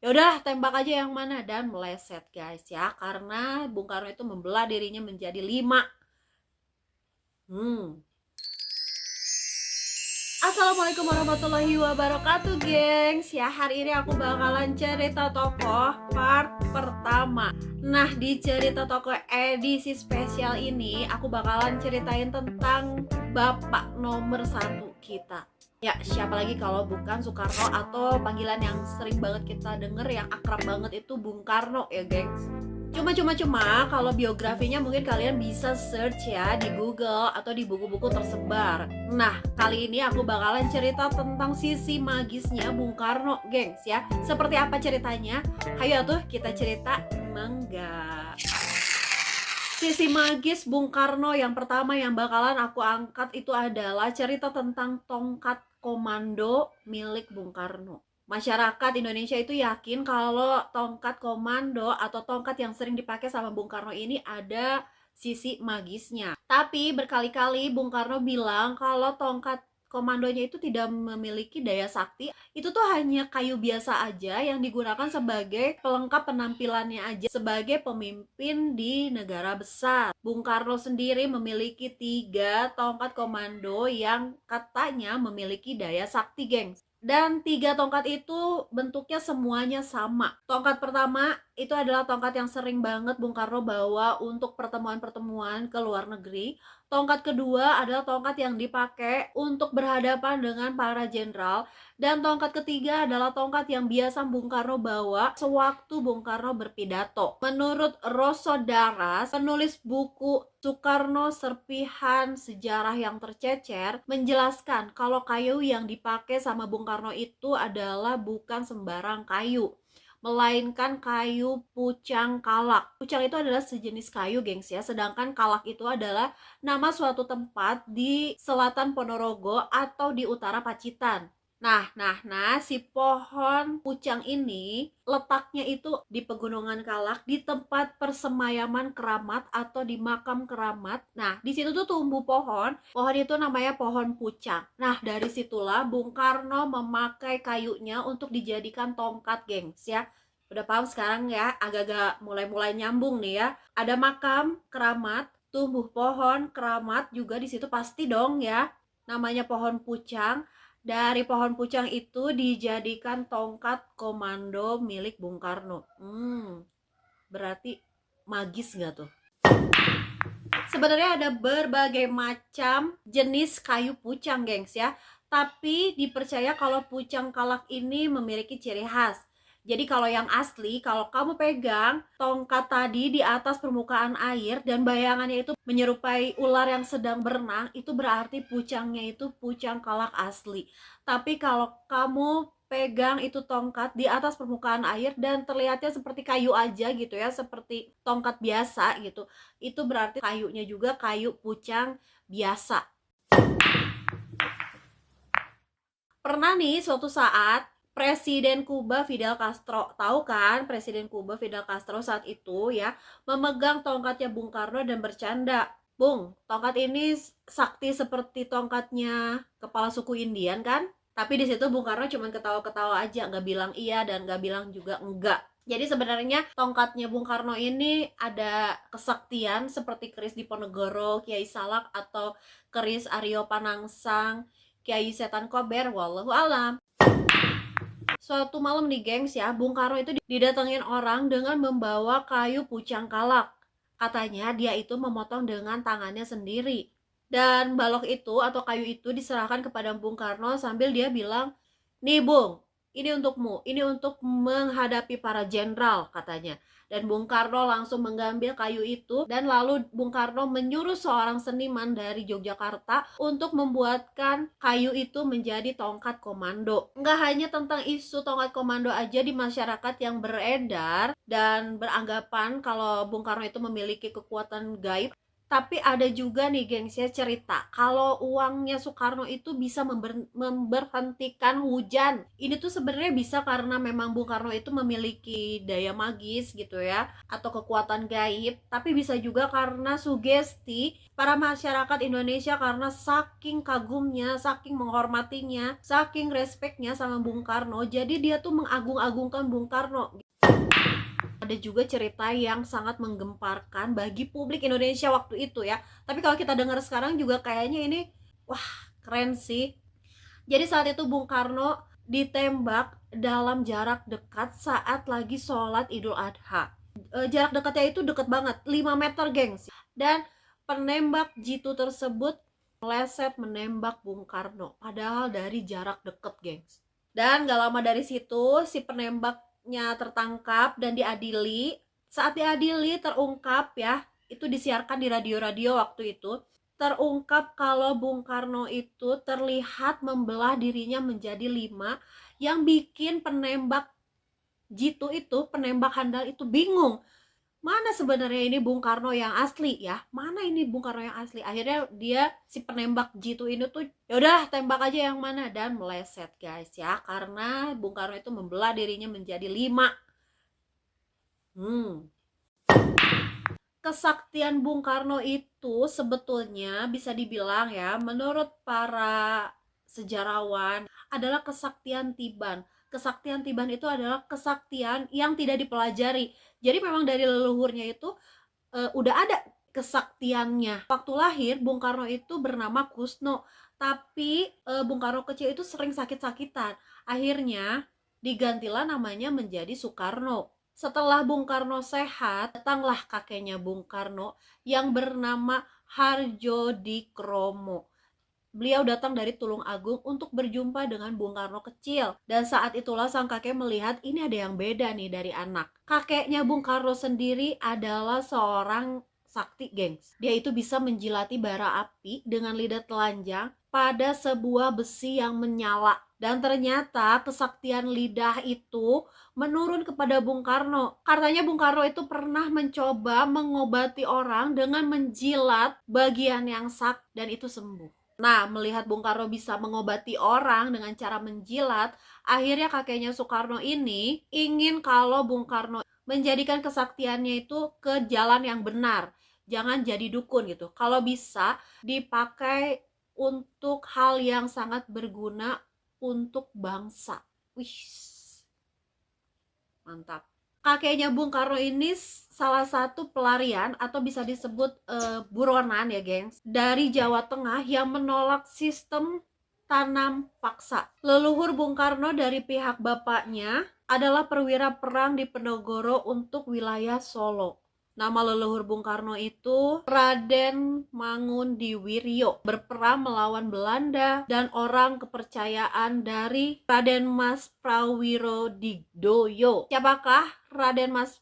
Ya udah tembak aja yang mana, dan meleset guys ya, karena Bung Karno itu membelah dirinya menjadi 5. hmm Assalamualaikum warahmatullahi wabarakatuh, gengs. Ya, hari ini aku bakalan cerita tokoh part pertama. Nah, di cerita tokoh edisi spesial ini, aku bakalan ceritain tentang bapak nomor 1 kita. Ya, siapa lagi kalau bukan Soekarno, atau panggilan yang sering banget kita denger, yang akrab banget itu Bung Karno ya, gengs. Cuma kalau biografinya mungkin kalian bisa search ya di Google atau di buku-buku tersebar. Nah, kali ini aku bakalan cerita tentang sisi magisnya Bung Karno, gengs ya. Seperti apa ceritanya? Hayo tuh kita cerita, mangga. Sisi magis Bung Karno yang pertama yang bakalan aku angkat itu adalah cerita tentang tongkat komando milik Bung Karno. Masyarakat Indonesia itu yakin kalau tongkat komando atau tongkat yang sering dipakai sama Bung Karno ini ada sisi magisnya. Tapi berkali-kali Bung Karno bilang kalau tongkat komandonya itu tidak memiliki daya sakti. Itu tuh hanya kayu biasa aja yang digunakan sebagai pelengkap penampilannya aja sebagai pemimpin di negara besar. Bung Karno sendiri memiliki 3 tongkat komando yang katanya memiliki daya sakti, gengs. Dan 3 tongkat itu bentuknya semuanya sama. Tongkat pertama itu adalah tongkat yang sering banget Bung Karno bawa untuk pertemuan-pertemuan ke luar negeri. Tongkat kedua adalah tongkat yang dipakai untuk berhadapan dengan para jenderal. Dan tongkat ketiga adalah tongkat yang biasa Bung Karno bawa sewaktu Bung Karno berpidato. Menurut Rosso Daras, penulis buku Soekarno Serpihan Sejarah yang Tercecer, menjelaskan kalau kayu yang dipakai sama Bung Karno itu adalah bukan sembarang kayu, melainkan kayu pucang kalak. Pucang itu adalah sejenis kayu, gengs ya, sedangkan kalak itu adalah nama suatu tempat di selatan Ponorogo atau di utara Pacitan. Nah, si pohon pucang ini letaknya itu di Pegunungan Kalak, di tempat persemayaman keramat atau di makam keramat. Nah, di situ tuh tumbuh pohon itu namanya pohon pucang. Nah, dari situlah Bung Karno memakai kayunya untuk dijadikan tongkat, gengs ya. Udah paham sekarang ya, agak-agak mulai-mulai nyambung nih ya. Ada makam keramat, tumbuh pohon keramat juga di situ pasti dong ya. Namanya pohon pucang. Dari pohon pucang itu dijadikan tongkat komando milik Bung Karno. Berarti magis gak tuh? Sebenarnya ada berbagai macam jenis kayu pucang, gengs ya. Tapi dipercaya kalau pucang kalak ini memiliki ciri khas. Jadi kalau yang asli, kalau kamu pegang tongkat tadi di atas permukaan air dan bayangannya itu menyerupai ular yang sedang berenang, itu berarti pucangnya itu pucang kalak asli. Tapi kalau kamu pegang itu tongkat di atas permukaan air dan terlihatnya seperti kayu aja gitu ya, seperti tongkat biasa gitu, itu berarti kayunya juga kayu pucang biasa. Pernah nih suatu saat Presiden Kuba Fidel Castro, tahu kan Presiden Kuba Fidel Castro saat itu ya, memegang tongkatnya Bung Karno dan bercanda, "Bung, tongkat ini sakti seperti tongkatnya kepala suku Indian kan?" Tapi di situ Bung Karno cuma ketawa-ketawa aja, nggak bilang iya dan nggak bilang juga enggak. Jadi sebenarnya tongkatnya Bung Karno ini ada kesaktian seperti keris Diponegoro, Kiai Salak, atau keris Aryo Panangsang, Kiai Setan Kober, wallahu alam. Suatu malam nih, gengs ya, Bung Karno itu didatengin orang dengan membawa kayu pucang kalak. Katanya dia itu memotong dengan tangannya sendiri. Dan balok itu atau kayu itu diserahkan kepada Bung Karno sambil dia bilang, "Nih Bung, ini untukmu, ini untuk menghadapi para jenderal," katanya. Dan Bung Karno langsung mengambil kayu itu, dan lalu Bung Karno menyuruh seorang seniman dari Yogyakarta untuk membuatkan kayu itu menjadi tongkat komando. Nggak hanya tentang isu tongkat komando aja di masyarakat yang beredar dan beranggapan kalau Bung Karno itu memiliki kekuatan gaib. Tapi ada juga nih gengs ya cerita kalau uangnya Soekarno itu bisa memberhentikan hujan. Ini tuh sebenarnya bisa karena memang Bung Karno itu memiliki daya magis gitu ya, atau kekuatan gaib. Tapi bisa juga karena sugesti para masyarakat Indonesia karena saking kagumnya, saking menghormatinya, saking respeknya sama Bung Karno. Jadi dia tuh mengagung-agungkan Bung Karno. Ada juga cerita yang sangat menggemparkan bagi publik Indonesia waktu itu ya. Tapi kalau kita dengar sekarang juga kayaknya ini wah, keren sih. Jadi saat itu Bung Karno ditembak dalam jarak dekat saat lagi sholat Idul Adha. Jarak dekatnya itu deket banget, 5 meter gengs. Dan penembak jitu tersebut meleset menembak Bung Karno padahal dari jarak deket gengs. Dan gak lama dari situ si penembaknya tertangkap dan diadili. Saat diadili terungkap ya, itu disiarkan di radio-radio waktu itu, terungkap kalau Bung Karno itu terlihat membelah dirinya menjadi 5, yang bikin penembak jitu itu, penembak handal itu bingung. Mana sebenarnya ini Bung Karno yang asli ya? Mana ini Bung Karno yang asli? Akhirnya dia si penembak jitu ini tuh yaudah tembak aja yang mana, dan meleset guys ya, karena Bung Karno itu membelah dirinya menjadi 5. Kesaktian Bung Karno itu sebetulnya bisa dibilang ya, menurut para sejarawan adalah kesaktian tiban. Kesaktian tiban itu adalah kesaktian yang tidak dipelajari. Jadi memang dari leluhurnya itu udah ada kesaktiannya. Waktu lahir Bung Karno itu bernama Kusno, tapi Bung Karno kecil itu sering sakit-sakitan. Akhirnya digantilah namanya menjadi Soekarno. Setelah Bung Karno sehat, datanglah kakeknya Bung Karno yang bernama Harjodikromo. Beliau datang dari Tulung Agung untuk berjumpa dengan Bung Karno kecil. Dan saat itulah sang kakek melihat ini ada yang beda nih dari anak. Kakeknya Bung Karno sendiri adalah seorang sakti gengs. Dia itu bisa menjilati bara api dengan lidah telanjang pada sebuah besi yang menyala. Dan ternyata kesaktian lidah itu menurun kepada Bung Karno. Katanya Bung Karno itu pernah mencoba mengobati orang dengan menjilat bagian yang sakit dan itu sembuh. Nah, melihat Bung Karno bisa mengobati orang dengan cara menjilat, akhirnya kakeknya Soekarno ini ingin kalau Bung Karno menjadikan kesaktiannya itu ke jalan yang benar. Jangan jadi dukun gitu. Kalau bisa dipakai untuk hal yang sangat berguna untuk bangsa. Wih, mantap. Kakeknya Bung Karno ini salah satu pelarian atau bisa disebut buronan ya gengs, dari Jawa Tengah yang menolak sistem tanam paksa. Leluhur Bung Karno dari pihak bapaknya adalah perwira perang di Penogoro untuk wilayah Solo. Nama leluhur Bung Karno itu Raden Mangundiwiryo, berperang melawan Belanda dan orang kepercayaan dari Raden Mas Prawirodigdoyo. Siapakah Raden Mas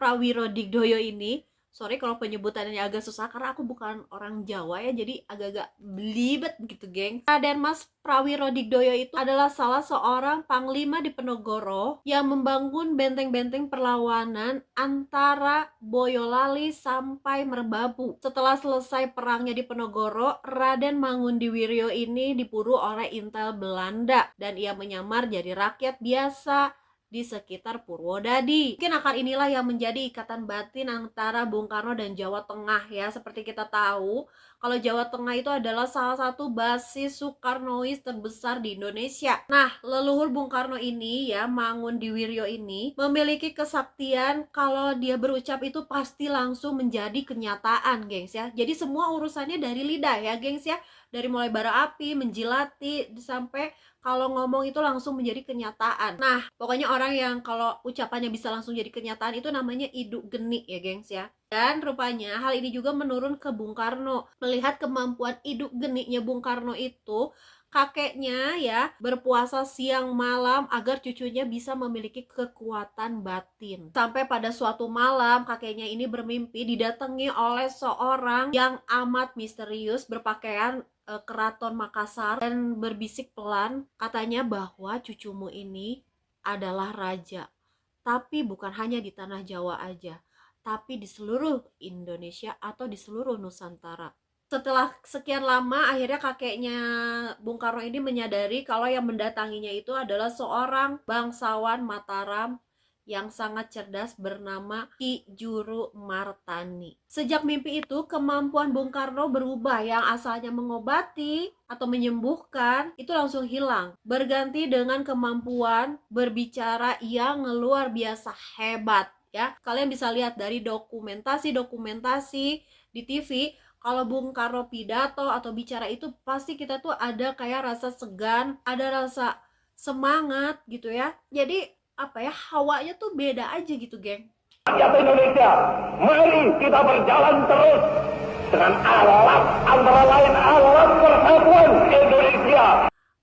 Prawirodigdoyo ini? Sorry kalau penyebutannya agak susah karena aku bukan orang Jawa ya, jadi agak-agak belibet gitu geng. Raden Mas Prawirodigdoyo itu adalah salah seorang panglima di Penogoro yang membangun benteng-benteng perlawanan antara Boyolali sampai Merbabu. Setelah selesai perangnya di Penogoro, Raden Mangundiwiryo ini diburu oleh intel Belanda dan ia menyamar jadi rakyat biasa di sekitar Purwodadi. Mungkin akar inilah yang menjadi ikatan batin antara Bung Karno dan Jawa Tengah ya. Seperti kita tahu, kalau Jawa Tengah itu adalah salah satu basis Soekarnois terbesar di Indonesia. Nah, leluhur Bung Karno ini ya, Mangundiwiryo ini memiliki kesaktian kalau dia berucap itu pasti langsung menjadi kenyataan, gengs ya. Jadi semua urusannya dari lidah ya, gengs ya. Dari mulai bara api, menjilati, sampai kalau ngomong itu langsung menjadi kenyataan. Nah, pokoknya orang yang kalau ucapannya bisa langsung jadi kenyataan itu namanya iduk geni ya, gengs ya. Dan rupanya hal ini juga menurun ke Bung Karno. Melihat kemampuan iduk geninya Bung Karno itu, kakeknya ya berpuasa siang malam agar cucunya bisa memiliki kekuatan batin. Sampai pada suatu malam kakeknya ini bermimpi didatangi oleh seorang yang amat misterius berpakaian keraton Makassar dan berbisik pelan, katanya bahwa cucumu ini adalah raja. Tapi bukan hanya di tanah Jawa aja, tapi di seluruh Indonesia atau di seluruh Nusantara. Setelah sekian lama, akhirnya kakeknya Bung Karno ini menyadari kalau yang mendatanginya itu adalah seorang bangsawan Mataram yang sangat cerdas bernama Ki Juru Martani. Sejak mimpi itu, kemampuan Bung Karno berubah, yang asalnya mengobati atau menyembuhkan itu langsung hilang, berganti dengan kemampuan berbicara yang luar biasa hebat. Ya, kalian bisa lihat dari dokumentasi di TV. Kalau Bung Karno pidato atau bicara itu pasti kita tuh ada kayak rasa segan, ada rasa semangat gitu ya. Jadi apa ya, hawanya tuh beda aja gitu, geng. Rakyat Indonesia, mari kita berjalan terus dengan alat, antara lain alat persatuan Indonesia.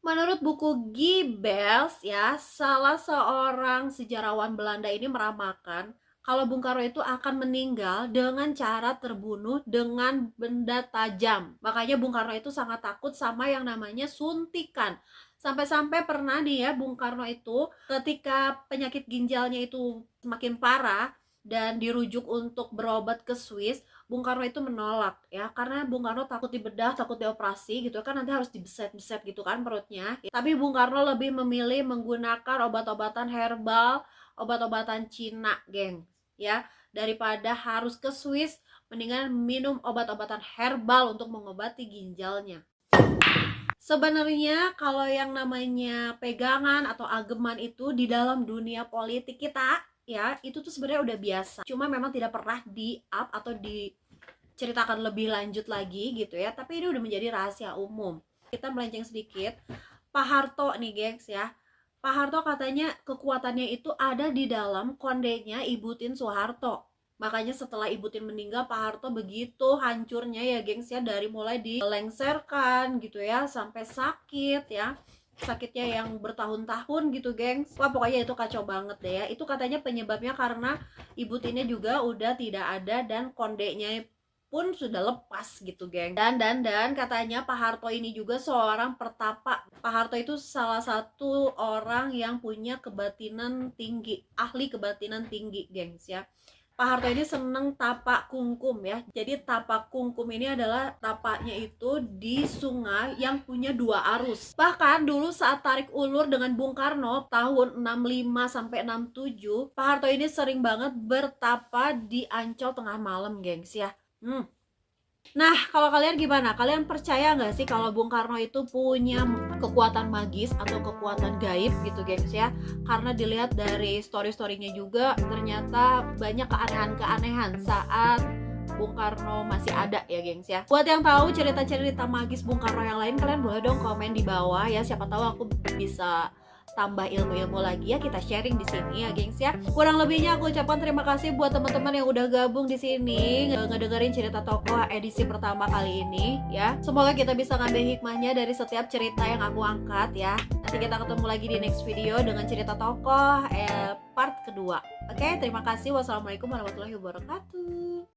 Menurut buku Giebels ya, salah seorang sejarawan Belanda ini meramalkan kalau Bung Karno itu akan meninggal dengan cara terbunuh dengan benda tajam. Makanya Bung Karno itu sangat takut sama yang namanya suntikan. Sampai-sampai pernah nih ya, Bung Karno itu ketika penyakit ginjalnya itu semakin parah dan dirujuk untuk berobat ke Swiss, Bung Karno itu menolak ya, karena Bung Karno takut dibedah, takut dioperasi gitu kan, nanti harus dibeset-beset gitu kan perutnya. Tapi Bung Karno lebih memilih menggunakan obat-obatan herbal, obat-obatan Cina, geng, ya, daripada harus ke Swiss, mendingan minum obat-obatan herbal untuk mengobati ginjalnya. Sebenarnya kalau yang namanya pegangan atau ageman itu di dalam dunia politik kita ya, itu tuh sebenarnya udah biasa. Cuma memang tidak pernah di-up atau diceritakan lebih lanjut lagi gitu ya. Tapi ini udah menjadi rahasia umum. Kita melenceng sedikit. Pak Harto nih, gengs ya. Pak Harto katanya kekuatannya itu ada di dalam kondenya Ibu Tien Soeharto. Makanya setelah Ibu Tien meninggal, Pak Harto begitu hancurnya ya, gengs ya, dari mulai dilengserkan gitu ya, sampai sakit ya, sakitnya yang bertahun-tahun gitu, gengs. Wah, pokoknya itu kacau banget deh ya. Itu katanya penyebabnya karena Ibu Tiennya juga udah tidak ada dan kondenya pun sudah lepas gitu, geng. Dan katanya Pak Harto ini juga seorang pertapa. Pak Harto itu salah satu orang yang punya kebatinan tinggi, ahli kebatinan tinggi, gengs ya. Pak Harto ini seneng tapak kungkum ya. Jadi tapak kungkum ini adalah tapaknya itu di sungai yang punya 2 arus. Bahkan dulu saat tarik ulur dengan Bung Karno tahun 65 sampai 67, Pak Harto ini sering banget bertapa di Ancol tengah malam, gengs ya. Nah, kalau kalian gimana? Kalian percaya nggak sih kalau Bung Karno itu punya kekuatan magis atau kekuatan gaib gitu, gengs ya? Karena dilihat dari story-storynya juga ternyata banyak keanehan-keanehan saat Bung Karno masih ada ya, gengs ya. Buat yang tahu cerita-cerita magis Bung Karno yang lain, kalian boleh dong komen di bawah ya. Siapa tahu aku bisa tambah ilmu-ilmu lagi ya, kita sharing di sini ya, gengs ya. Kurang lebihnya aku ucapkan terima kasih buat teman-teman yang udah gabung di sini ngedengerin cerita tokoh edisi pertama kali ini ya. Semoga kita bisa ngambil hikmahnya dari setiap cerita yang aku angkat ya. Nanti kita ketemu lagi di next video dengan cerita tokoh part kedua. Oke, terima kasih. Wassalamualaikum warahmatullahi wabarakatuh.